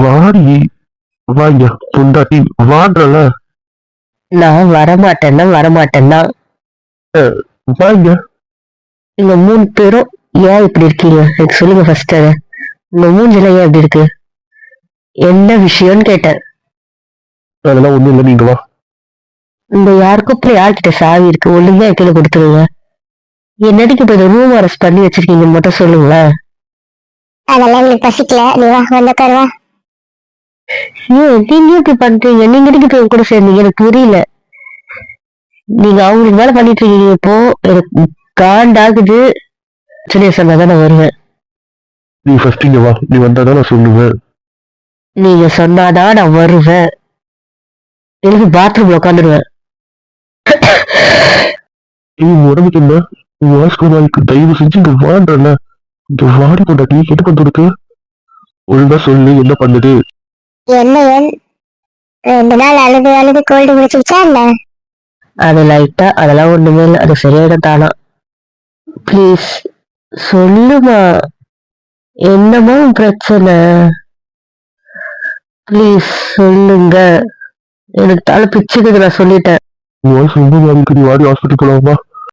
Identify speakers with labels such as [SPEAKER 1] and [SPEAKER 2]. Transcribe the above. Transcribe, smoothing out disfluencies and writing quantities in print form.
[SPEAKER 1] வாடி, வாங்க பொண்டாட்டி வாடுறல.
[SPEAKER 2] நான் வரமாட்டேன்னா வரமாட்டேன்னா.
[SPEAKER 1] வாங்க.
[SPEAKER 2] நீங்க 3 பேரும் ஏன் இப்படி இருக்கீங்க எனக்கு சொல்லுங்க ஃபர்ஸ்ட். இந்த மூஞ்சில ஏன் இப்படி இருக்கு? என்ன விஷயம்னு கேட்டேன்.
[SPEAKER 1] அதெல்லாம் ஒண்ணும் இல்லை, நீங்க வா.
[SPEAKER 2] இந்த யாருக்கும் அப்புறம் யார்கிட்ட சாவி இருக்கு? ஒழுங்கா கீழே கொடுத்துருங்க. என்னடிக்கு இப்ப ரூம் அரெஸ்ட் பண்ணி வச்சிருக்கீங்கன்னு மட்டும் சொல்லுங்களேன்.
[SPEAKER 3] அதெல்லாம் எங்களுக்கு பசிக்கல, நீ வா வந்து உட்காருவா.
[SPEAKER 2] ஏன் நீங்க இப்படி பண்றீங்க? நீங்க எதுக்கு இப்ப என் கூட சேர்ந்தீங்க? எனக்கு புரியல. நீங்க அவங்களுக்கு மேல பண்ணிட்டு இருக்கீங்க. இப்போ எனக்கு காண்டாகுது. சரி சொன்னாதான் நான் வருவேன்.
[SPEAKER 1] நீ ஃபர்ஸ்ட் இங்க வா, நீ வந்தாதான் நான் சொல்லுவேன்.
[SPEAKER 2] நீங்க சொன்னாதான் நான் வருவேன். எனக்கு பாத்ரூம்ல உட்காந்துருவேன்.
[SPEAKER 1] நீ உடம்புக்கு என்ன வாஸ்கோமாய்க்கு தயவு செஞ்சு இங்க வாடுறல. இங்க வாடி பொண்டாட்டி கேட்டு கொண்டு இருக்கு. ஒழுங்கா சொல்லு, என்ன பண்ணுது?
[SPEAKER 3] என்ன 2 நாள் அழுது அழுது கோல்டு முடிச்சுச்சா இல்ல?
[SPEAKER 2] அது லைட்டா, அதெல்லாம் ஒண்ணுமே இல்லை. அது சரியாயிடும் தானா. ப்ளீஸ் சொல்லுமா, என்னமோ பிரச்சனை? ப்ளீஸ் சொல்லுங்க. எனக்கு தலை பிச்சுக்குது, நான் சொல்லிட்டேன்.
[SPEAKER 1] வாய்ஸ் ரொம்ப பாதிக்கு, நீ வாடி ஹாஸ்பிட்டல் போலாமா?